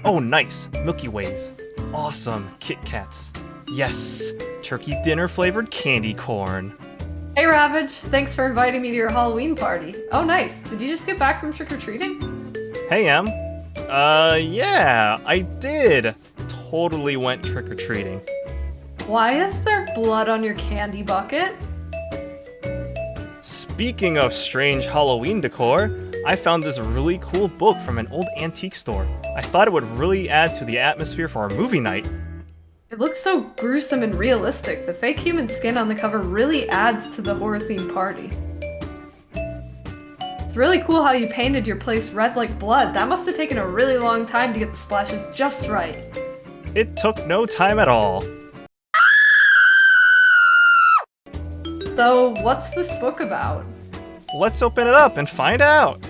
Oh, nice. Milky Ways. Awesome. Kit Kats. Yes. Turkey dinner flavored candy corn. Hey Ravage, thanks for inviting me to your Halloween party. Oh nice, did you just get back from trick-or-treating? Hey, Em. Yeah, I did. Totally went trick-or-treating. Why is there blood on your candy bucket? Speaking of strange Halloween decor, I found this really cool book from an old antique store. I thought it would really add to the atmosphere for our movie night. It looks so gruesome and realistic. The fake human skin on the cover really adds to the horror-themed party. It's really cool how you painted your place red like blood. That must have taken a really long time to get the splashes just right. It took no time at all. So, what's this book about? Let's open it up and find out.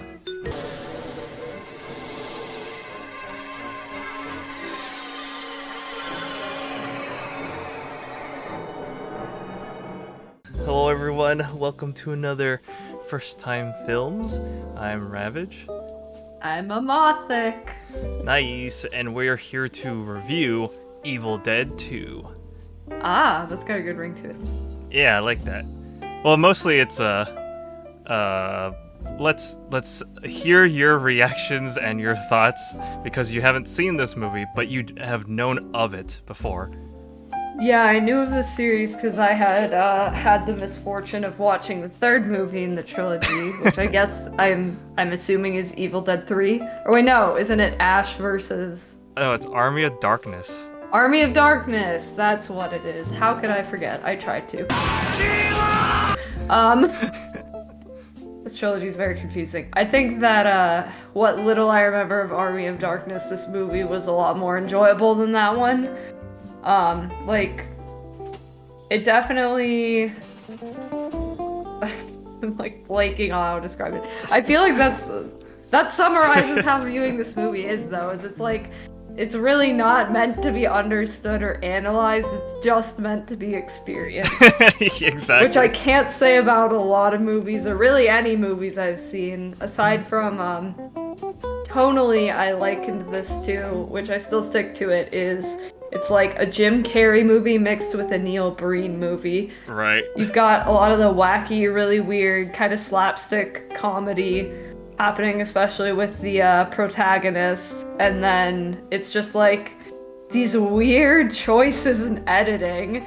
Hello everyone, welcome to another First Time Films. I'm Ravage. I'm Emothic. Nice, and we're here to review Evil Dead 2. Ah, that's got a good ring to it. Yeah, I like that. Well, mostly it's let's hear your reactions and your thoughts because you haven't seen this movie, but you have known of it before. Yeah, I knew of the series because I had had the misfortune of watching the third movie in the trilogy, which I guess I'm assuming is Evil Dead 3. Or wait, no, isn't it Ash versus... Oh, it's Army of Darkness. Army of Darkness, that's what it is. How could I forget? I tried to. This trilogy is very confusing. I think that what little I remember of Army of Darkness, this movie was a lot more enjoyable than that one. Like, it definitely... I'm like blanking on how to describe it. I feel like that summarizes how viewing this movie is, though, is it's like, it's really not meant to be understood or analyzed, it's just meant to be experienced. Exactly. Which I can't say about a lot of movies, or really any movies I've seen, aside from, tonally I likened this to, which I still stick to it, is it's like a Jim Carrey movie mixed with a Neil Breen movie. Right. You've got a lot of the wacky, really weird, kind of slapstick comedy happening, especially with the protagonist, and then it's just like these weird choices in editing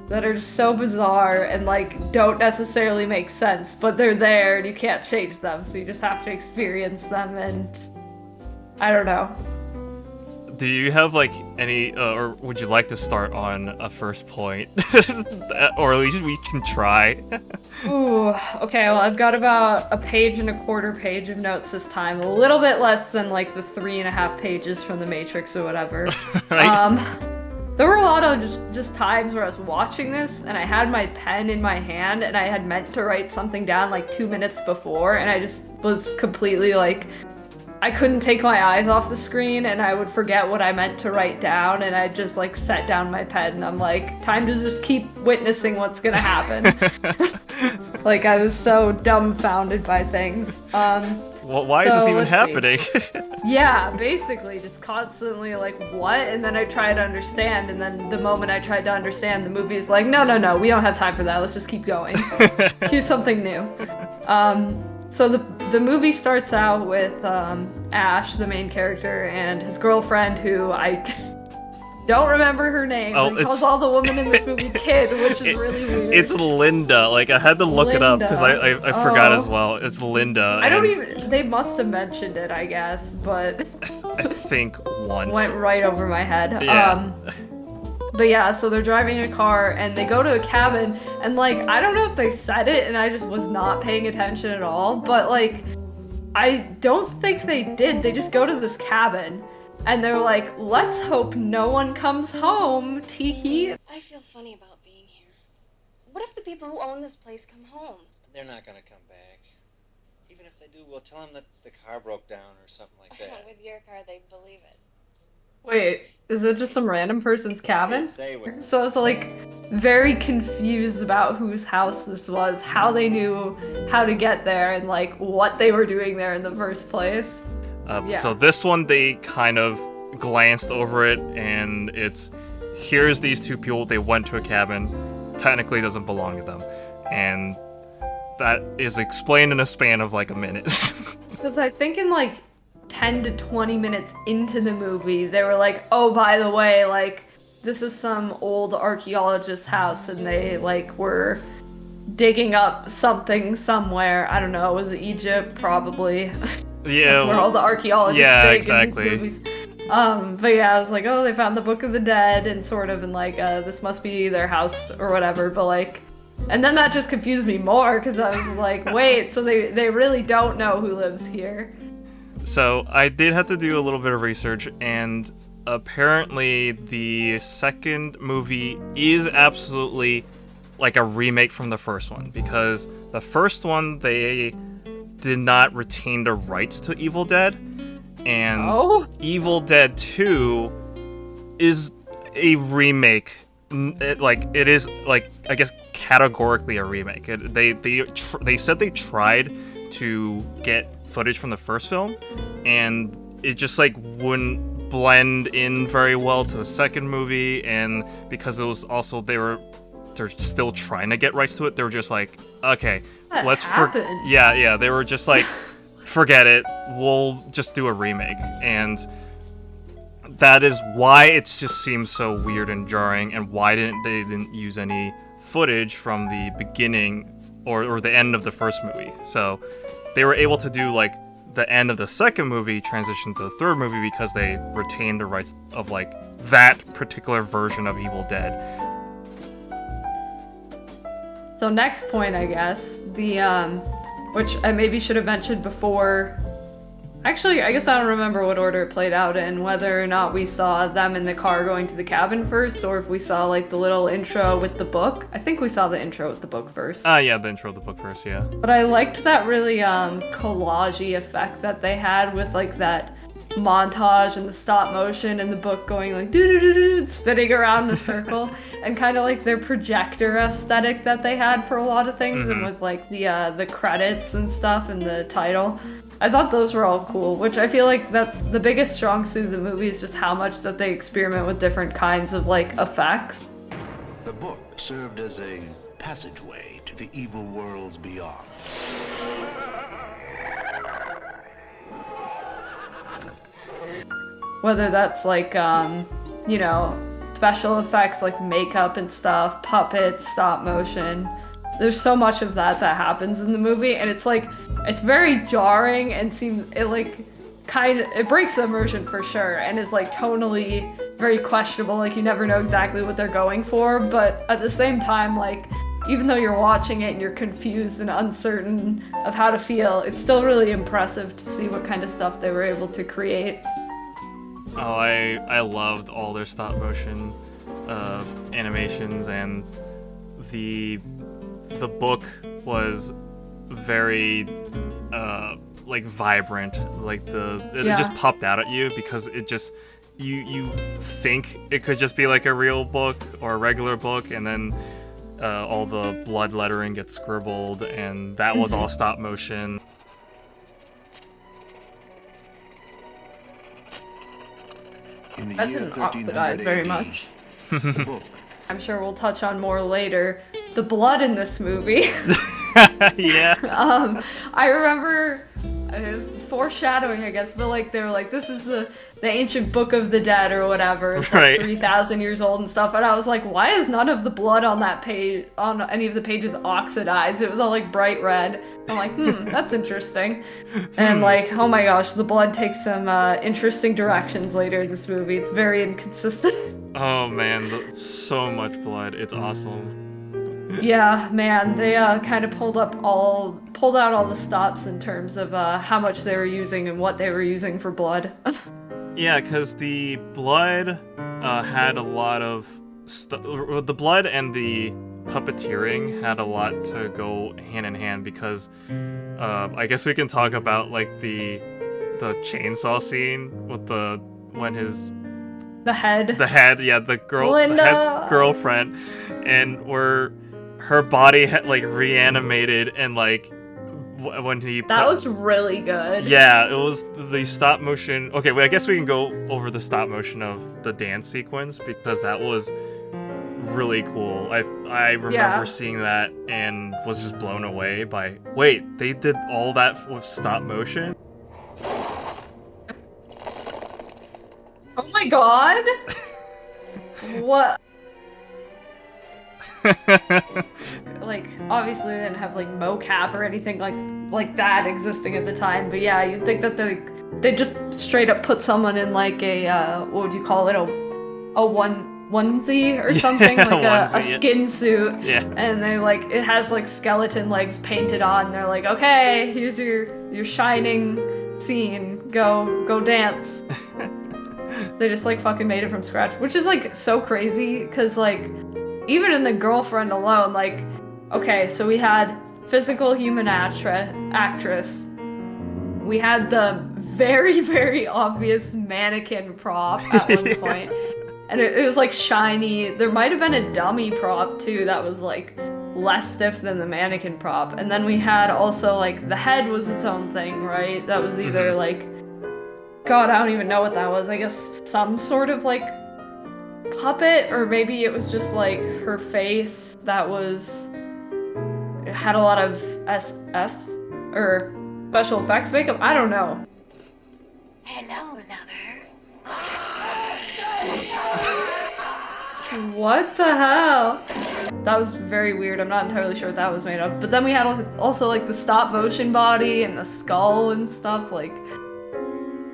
that are just so bizarre and like don't necessarily make sense, but they're there and you can't change them, so you just have to experience them, and I don't know. Do you have like any, or would you like to start on a first point? Or at least we can try. Ooh, okay, well I've got about a page and a quarter page of notes this time. A little bit less than like the 3.5 pages from The Matrix or whatever. Right? There were a lot of just times where I was watching this and I had my pen in my hand and I had meant to write something down like 2 minutes before, and I just was completely like, I couldn't take my eyes off the screen and I would forget what I meant to write down, and I just like set down my pen and I'm like, time to just keep witnessing what's gonna happen. Like, I was so dumbfounded by things. Well, why is this even happening? Yeah, basically just constantly like, what? And then I try to understand, and then the moment I tried to understand, the movie is like, no, we don't have time for that, let's just keep going. Here's something new. So the movie starts out with Ash, the main character, and his girlfriend, who I don't remember her name. Oh, he calls all the women in this movie kid, which is really weird. It's Linda. Like, I had to look it up because I forgot as well. It's Linda. I don't even... They must have mentioned it, I guess, but... I think once. Went right over my head. Yeah. But yeah, so they're driving a car and they go to a cabin, and like, I don't know if they said it and I just was not paying attention at all, but like, I don't think they did. They just go to this cabin and they're like, let's hope no one comes home, tee-hee. I feel funny about being here. What if the people who own this place come home? They're not gonna come back. Even if they do, we'll tell them that the car broke down or something like that. With your car, they'd believe it. Wait, is it just some random person's cabin? Say what- So I was like very confused about whose house this was, how they knew how to get there, and like what they were doing there in the first place. Yeah. So this one, they kind of glanced over it, and it's, here's these two people, they went to a cabin, technically doesn't belong to them. And that is explained in a span of like a minute. Because I think in like 10 to 20 minutes into the movie, they were like, oh, by the way, like, this is some old archaeologist's house, and they like were digging up something somewhere. I don't know, was it Egypt? Probably. Yeah. That's where all the archaeologists dig exactly. in these movies. But yeah, I was like, oh, they found the Book of the Dead, and sort of, and like, this must be their house or whatever, but like, and then that just confused me more, because I was like, wait, so they really don't know who lives here. So I did have to do a little bit of research, and apparently the second movie is absolutely like a remake from the first one, because the first one, they did not retain the rights to Evil Dead, and Evil Dead 2 is a remake. It is like, I guess, categorically a remake. They said they tried to get footage from the first film, and it just like wouldn't blend in very well to the second movie, and because it was also they're still trying to get rights to it, they were just like, okay, they were just like, forget it, we'll just do a remake. And that is why it just seems so weird and jarring, and why they didn't use any footage from the beginning or the end of the first movie. So they were able to do like the end of the second movie transition to the third movie because they retained the rights of like that particular version of Evil Dead. So next point, I guess, the which I maybe should have mentioned before. Actually, I guess I don't remember what order it played out in, whether or not we saw them in the car going to the cabin first, or if we saw like the little intro with the book. I think we saw the intro with the book first. Yeah, the intro of the book first, yeah. But I liked that really collage-y effect that they had with like that montage and the stop motion and the book going like doo-doo-doo-doo, spinning around in a circle, and kind of like their projector aesthetic that they had for a lot of things, and with like the credits and stuff and the title. I thought those were all cool, which I feel like that's the biggest strong suit of the movie, is just how much that they experiment with different kinds of like effects. The book served as a passageway to the evil worlds beyond. Whether that's like, special effects like makeup and stuff, puppets, stop motion. There's so much of that happens in the movie, and it's like, it's very jarring and it breaks the immersion for sure, and is like tonally very questionable. Like, you never know exactly what they're going for, but at the same time, like, even though you're watching it and you're confused and uncertain of how to feel, it's still really impressive to see what kind of stuff they were able to create. Oh, I loved all their stop motion animations, and the book was very like vibrant. Like it just popped out at you, because it just you think it could just be like a real book or a regular book, and then all the blood lettering gets scribbled, and that was all stop motion. That didn't oxidize very much. I'm sure we'll touch on more later. The blood in this movie. Yeah. I remember, it was foreshadowing, I guess, but like they were like, this is the ancient Book of the Dead or whatever. It's like 3,000 years old and stuff. And I was like, why is none of the blood on that page, on any of the pages, oxidized? It was all like bright red. I'm like, that's interesting. And like, oh my gosh, the blood takes some interesting directions later in this movie. It's very inconsistent. Oh man, so much blood. It's awesome. Yeah, man, they kind of pulled out all the stops in terms of how much they were using and what they were using for blood. Yeah, because the blood had a lot of the blood and the puppeteering had a lot to go hand in hand, because I guess we can talk about like the chainsaw scene with the head, the girl, Linda. the head's girlfriend, and where her body had like reanimated and like when he That looks really good. Yeah, it was the stop motion. Okay, well, I guess we can go over the stop motion of the dance sequence because that was really cool. I remember seeing that and was just blown away by, wait, they did all that with stop motion? Oh my god! What? Like, obviously they didn't have like mocap or anything like that existing at the time, but yeah, you'd think that they just straight up put someone in like a what would you call it, a onesie or something, like a skin suit, and they like, it has like skeleton legs painted on. They're like, okay, here's your shining scene, go dance. They just like fucking made it from scratch, which is like so crazy because like even in The Girlfriend alone, like, okay, so we had physical human actress, we had the very, very obvious mannequin prop at one point, and it was like shiny. There might have been a dummy prop too that was like less stiff than the mannequin prop, and then we had also like the head was its own thing, right? That was either like, God, I don't even know what that was. I guess some sort of like puppet, or maybe it was just like her face that was, it had a lot of SF or special effects makeup. I don't know. Hello, lover. What the hell? That was very weird. I'm not entirely sure what that was made of. But then we had also like the stop motion body and the skull and stuff, like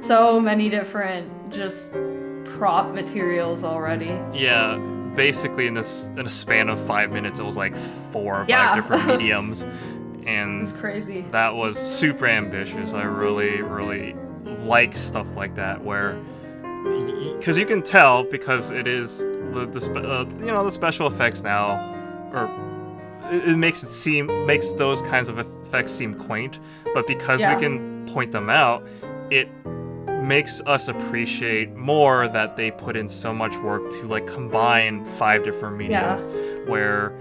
so many different just prop materials already. Yeah, basically in a span of 5 minutes, it was like 4 or 5 different mediums, and it's crazy. That was super ambitious. I really, really like stuff like that, where because you can tell, because it is the special effects now, or it makes those kinds of effects seem quaint, but because we can point them out, it makes us appreciate more that they put in so much work to like combine 5 different mediums, where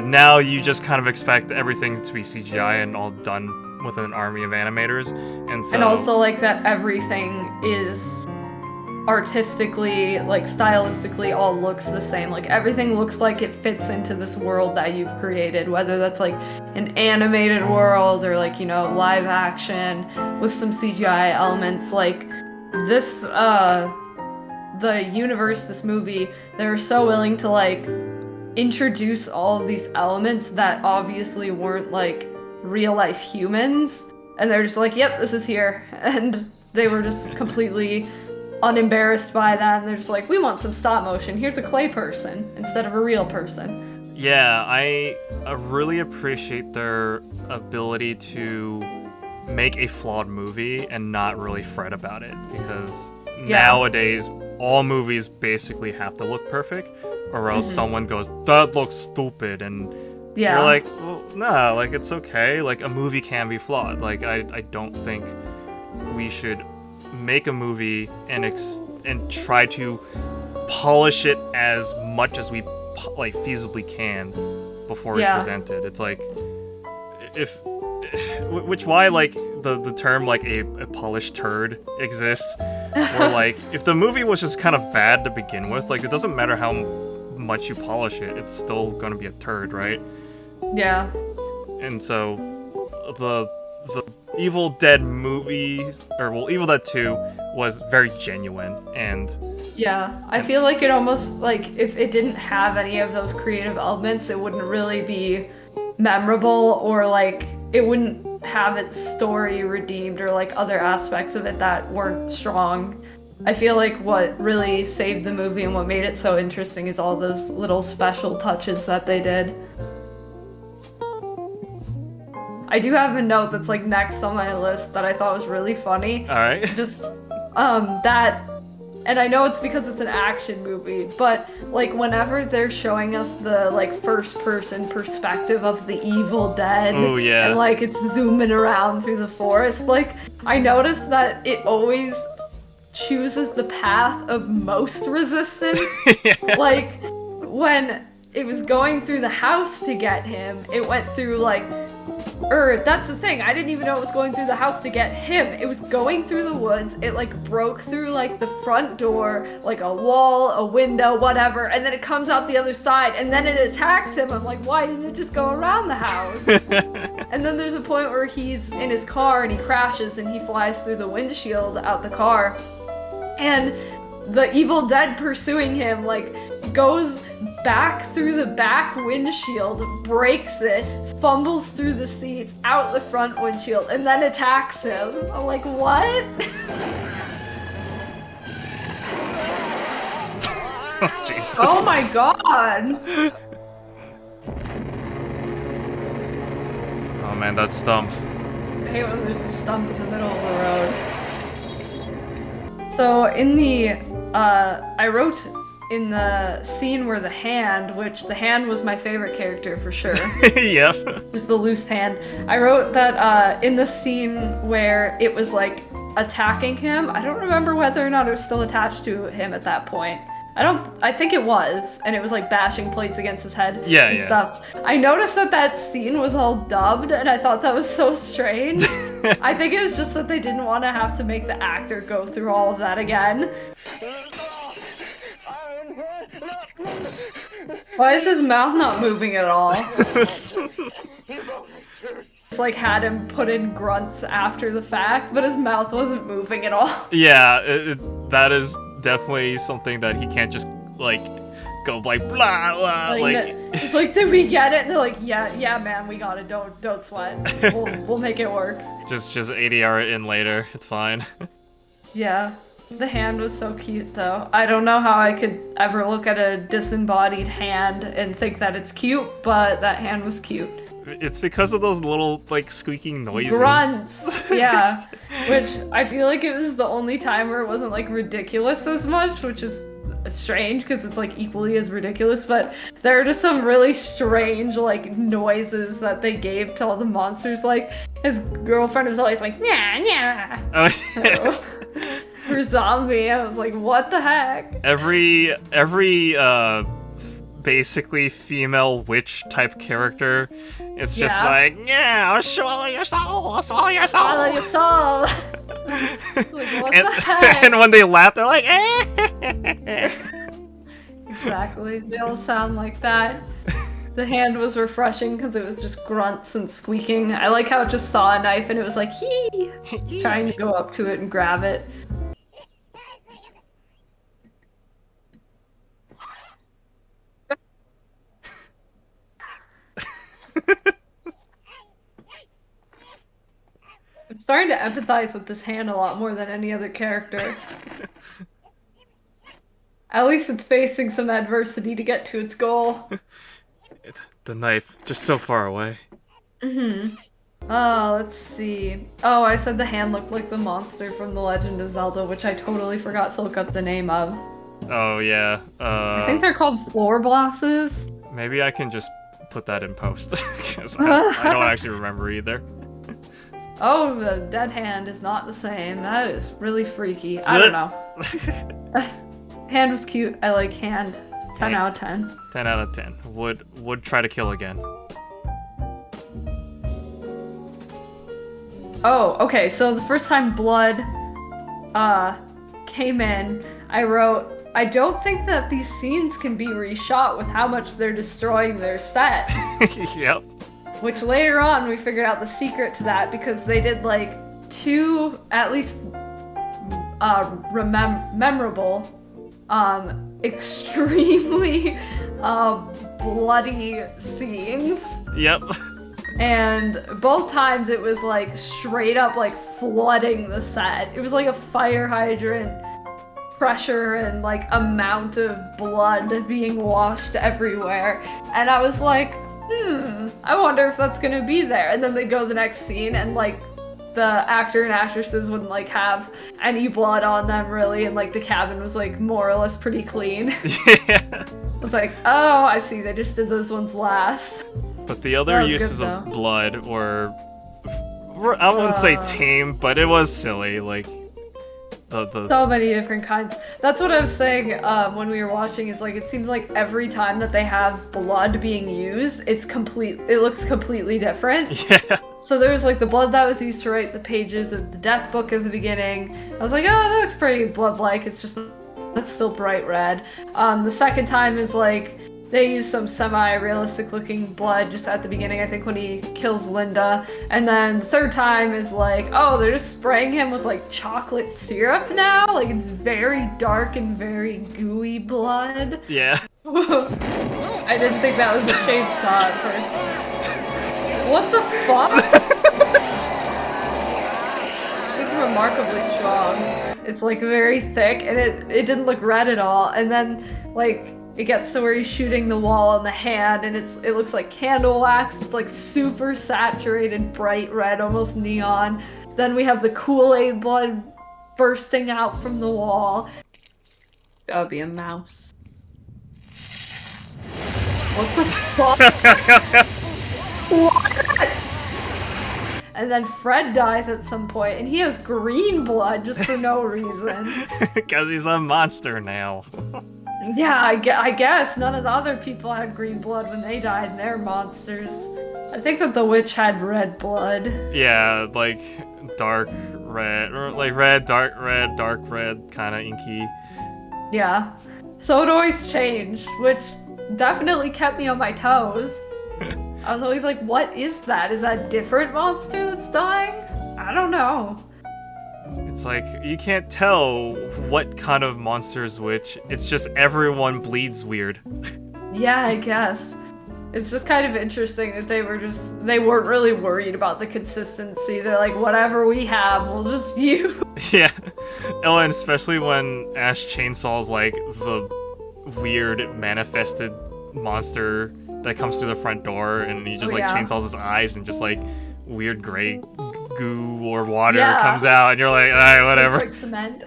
now you just kind of expect everything to be CGI and all done with an army of animators, and also like that everything is artistically, like stylistically, all looks the same. Like everything looks like it fits into this world that you've created, whether that's like an animated world or like, you know, live action with some CGI elements. Like this, the universe, this movie, they were so willing to like introduce all of these elements that obviously weren't like real life humans, and they're just like, yep, this is here, and they were just completely unembarrassed by that, and they're just like, we want some stop motion, here's a clay person instead of a real person. Yeah, I really appreciate their ability to make a flawed movie and not really fret about it, because nowadays all movies basically have to look perfect, or else someone goes, that looks stupid, and you're like, well, nah, like it's okay, like a movie can be flawed. Like I don't think we should make a movie and try to polish it as much as we like feasibly can before we present it. It's like, why like the term like a polished turd exists, or like if the movie was just kind of bad to begin with, like it doesn't matter how much you polish it, it's still gonna be a turd, right? Yeah. And so the Evil Dead movies, or well, Evil Dead 2 was very genuine, and I feel like it almost, like, if it didn't have any of those creative elements, it wouldn't really be memorable, or like it wouldn't have its story redeemed, or like other aspects of it that weren't strong. I feel like what really saved the movie and what made it so interesting is all those little special touches that they did. I do have a note that's like next on my list that I thought was really funny. All right. Just that, and I know it's because it's an action movie, but like whenever they're showing us the like first person perspective of the Evil Dead, and like it's zooming around through the forest, like I noticed that it always chooses the path of most resistance. Like when it was going through the house to get him, it went through like That's the thing. I didn't even know it was going through the house to get him. It was going through the woods. It like broke through like the front door, like a wall, a window, whatever, and then it comes out the other side, and then it attacks him. I'm like, why didn't it just go around the house? And then there's a point where he's in his car and he crashes and he flies through the windshield out the car, and the Evil Dead pursuing him like goes back through the back windshield, breaks it, fumbles through the seats, out the front windshield, and then attacks him. I'm like, what? Oh, Jesus. Oh my god! Oh man, that stump. I hate when there's a stump in the middle of the road. So in the, I wrote in the scene where the hand, which the hand was my favorite character for sure. Yep. It was the loose hand. I wrote that in the scene where it was like attacking him, I don't remember whether or not it was still attached to him at that point. I think it was, and it was like bashing plates against his head and stuff. I noticed that scene was all dubbed, and I thought that was so strange. I think it was just that they didn't want to have to make the actor go through all of that again. Why is his mouth not moving at all? It's like had him put in grunts after the fact, but his mouth wasn't moving at all. Yeah, that is definitely something that he can't just like go like blah blah like. It's like, did we get it? And they're like, yeah, man, we got it. Don't sweat. We'll make it work. Just ADR it in later. It's fine. Yeah. The hand was so cute, though. I don't know how I could ever look at a disembodied hand and think that it's cute, but that hand was cute. It's because of those little, like, squeaking noises. Grunts! Yeah. Which, I feel like it was the only time where it wasn't, like, ridiculous as much, which is strange, because it's, like, equally as ridiculous, but there are just some really strange, like, noises that they gave to all the monsters. Like, his girlfriend was always like, nya, nya. Oh, For zombie, I was like, what the heck? Every basically female witch type character, it's just like, yeah, I'll swallow your soul, I'll swallow your soul. Swallow your soul. Like, what the heck? And when they laugh, they're like, eh. Exactly, they all sound like that. The hand was refreshing because it was just grunts and squeaking. I like how it just saw a knife and it was like, hee, trying to go up to it and grab it. I'm starting to empathize with this hand a lot more than any other character. At least it's facing some adversity to get to its goal. The knife, just so far away. Mm-hmm. Oh, let's see. Oh, I said the hand looked like the monster from The Legend of Zelda, which I totally forgot to look up the name of. Oh, yeah. I think they're called floor blosses. Maybe I can just put that in post, because I don't actually remember either. Oh, the dead hand is not the same. That is really freaky. I don't know. Hand was cute. I like hand. 10 out of 10. 10 out of 10. Would try to kill again. Oh, okay. So the first time blood came in, I wrote, I don't think that these scenes can be reshot with how much they're destroying their set. Yep. Which later on we figured out the secret to that because they did like 2 at least memorable extremely bloody scenes. Yep. And both times it was like straight up like flooding the set. It was like a fire hydrant pressure and like amount of blood being washed everywhere. And I was like, I wonder if that's gonna be there. And then they go the next scene and like the actor and actresses wouldn't like have any blood on them really, and like the cabin was like more or less pretty clean. Yeah. I was like, oh, I see, they just did those ones last. But the other uses of blood were I wouldn't say tame, but it was silly. Like So many different kinds. That's what I was saying when we were watching, is like, it seems like every time that they have blood being used, it looks completely different. Yeah. So there was like the blood that was used to write the pages of the death book at the beginning. I was like, oh, that looks pretty blood-like. It's just, that's still bright red. The second time is like, they use some semi-realistic looking blood just at the beginning, I think when he kills Linda. And then the third time is like, oh, they're just spraying him with like chocolate syrup now? Like, it's very dark and very gooey blood. Yeah. I didn't think that was a chainsaw at first. What the fuck? She's remarkably strong. It's like very thick, and it didn't look red at all. And then like, it gets to where he's shooting the wall on the hand, and it looks like candle wax. It's like super saturated, bright red, almost neon. Then we have the Kool-Aid blood bursting out from the wall. That would be a mouse. What the fuck? What? And then Fred dies at some point, and he has green blood just for no reason. Because he's a monster now. Yeah, I guess none of the other people had green blood when they died, and they're monsters. I think that the witch had red blood. Yeah, like dark red, or like red, dark red, kind of inky. Yeah. So it always changed, which definitely kept me on my toes. I was always like, what is that? Is that a different monster that's dying? I don't know. It's like, you can't tell what kind of monster is which. It's just everyone bleeds weird. Yeah, I guess. It's just kind of interesting that they weren't really worried about the consistency. They're like, whatever we have, we'll just use. Yeah. Oh, and especially when Ash chainsaws like the weird manifested monster that comes through the front door, and he just chainsaws his eyes, and just like weird gray goo or water comes out, and you're like, alright, whatever. It's like cement.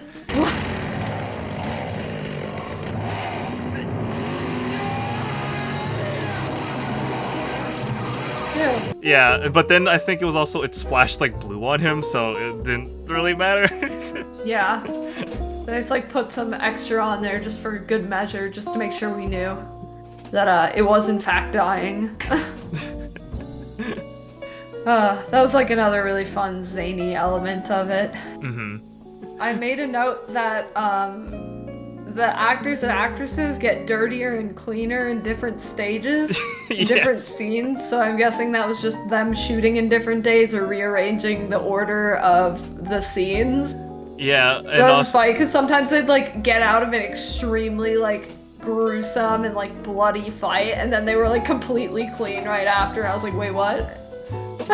Ew. Yeah, but then I think it was also, it splashed like blue on him, so it didn't really matter. Yeah. They just like put some extra on there just for good measure, just to make sure we knew that it was in fact dying. That was like another really fun zany element of it. Mm-hmm. I made a note that the actors and actresses get dirtier and cleaner in different stages, in different scenes. So I'm guessing that was just them shooting in different days or rearranging the order of the scenes. Yeah, and that was just funny because sometimes they'd like get out of an extremely like gruesome and like bloody fight, and then they were like completely clean right after. I was like, wait, what?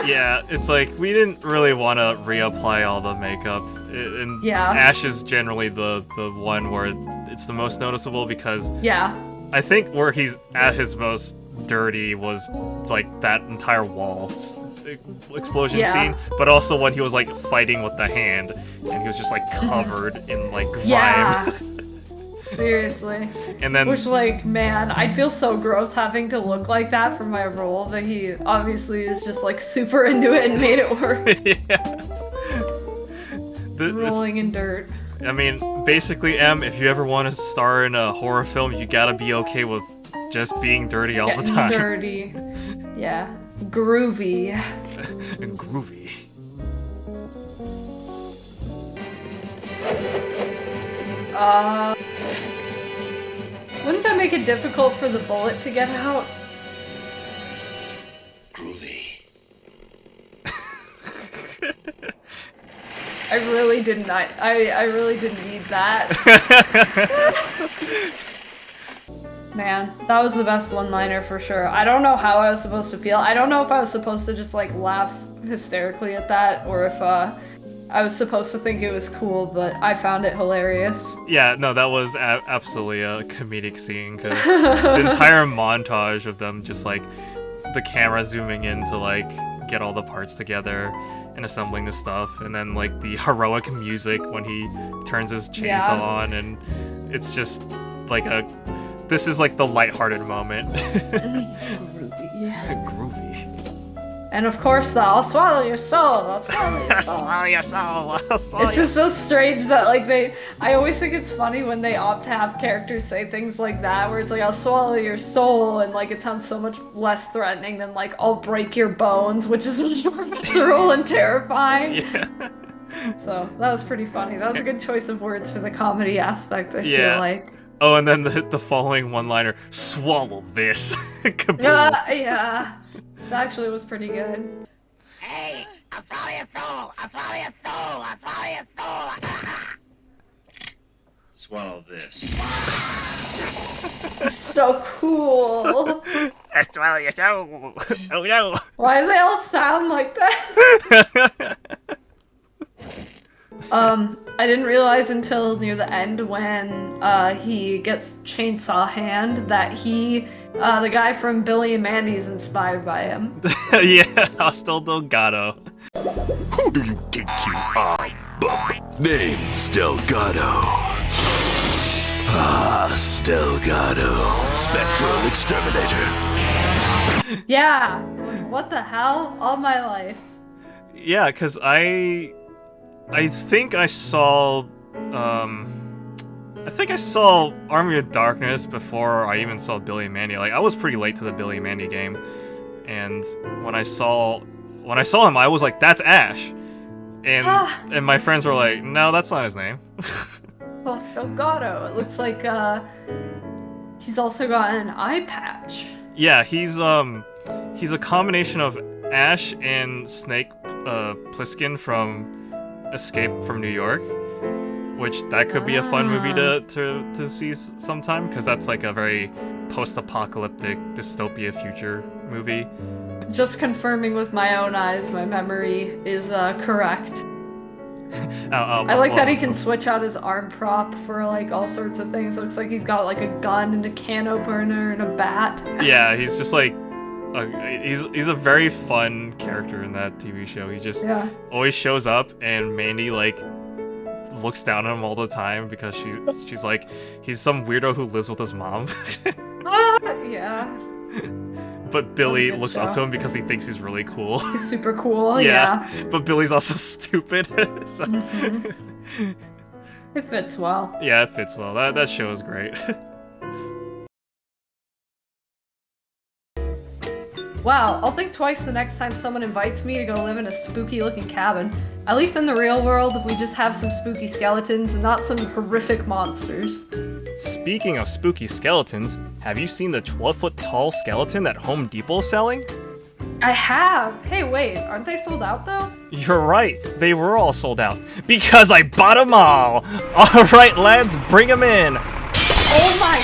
Yeah, it's like, we didn't really want to reapply all the makeup. And Ash is generally the one where it's the most noticeable, because I think where he's at his most dirty was like that entire wall explosion scene, but also when he was like fighting with the hand, and he was just like covered in like grime. Yeah. Seriously. And then, which, like, man, I'd feel so gross having to look like that for my role, but he obviously is just like super into it and made it work. Rolling in dirt. I mean, basically, Em, if you ever want to star in a horror film, you gotta be okay with just being dirty all the time. Dirty. Yeah. Groovy. Groovy. Wouldn't that make it difficult for the bullet to get out? Groovy. I really didn't need that. Man, that was the best one-liner for sure. I don't know how I was supposed to feel. I don't know if I was supposed to just like laugh hysterically at that, or if I was supposed to think it was cool, but I found it hilarious. Yeah, no, that was absolutely a comedic scene, because the entire montage of them just like the camera zooming in to like get all the parts together and assembling the stuff, and then like the heroic music when he turns his chainsaw on, and it's just like this is like the lighthearted moment. Groovy. Groovy. And of course, the I'll swallow your soul, I'll swallow your soul. Swallow your soul. I'll swallow It's just so strange that, like, I always think it's funny when they opt to have characters say things like that, where it's like, I'll swallow your soul, and, like, it sounds so much less threatening than, like, I'll break your bones, which is much more visceral and terrifying. Yeah. So, that was pretty funny. That was a good choice of words for the comedy aspect, I Yeah. feel like. Oh, and then the following one-liner, swallow this. Kaboom. Yeah. That actually was pretty good. Hey, I'll swallow your soul! I'll swallow your soul! I'll swallow your soul! Swallow this. So cool. I swallow your soul. Oh no. Why do they all sound like that? I didn't realize until near the end when he gets chainsaw hand that the guy from Billy and Mandy is inspired by him. Yeah, Hostel Delgado. Who do you think you are, bub? Name Stelgado. Ah, Stelgado, Spectral Exterminator. Yeah. What the hell? All my life. Yeah, because I think I saw Army of Darkness before I even saw Billy and Mandy. Like, I was pretty late to the Billy and Mandy game, and when I saw him, I was like, that's Ash. And my friends were like, no, that's not his name. Well, Stelgado. It looks like he's also got an eye patch. Yeah, he's a combination of Ash and Snake Plissken from Escape from New York, which that could be a fun movie to see sometime, because that's like a very post-apocalyptic dystopia future movie. Just confirming with my own eyes, my memory is correct. I like that he can switch out his arm prop for like all sorts of things. Looks like he's got like a gun and a can opener and a bat. Yeah, he's just like he's a very fun character in that TV show. He just always shows up, and Mandy like looks down on him all the time because she's like, he's some weirdo who lives with his mom. Yeah. But Billy looks up to him because he thinks he's really cool. He's super cool. Yeah. But Billy's also stupid. So it fits well. Yeah, it fits well. That show is great. Wow, I'll think twice the next time someone invites me to go live in a spooky-looking cabin. At least in the real world, we just have some spooky skeletons and not some horrific monsters. Speaking of spooky skeletons, have you seen the 12-foot-tall skeleton that Home Depot's selling? I have! Hey, wait, aren't they sold out, though? You're right, they were all sold out. Because I bought them all! Alright, lads, bring them in! Oh my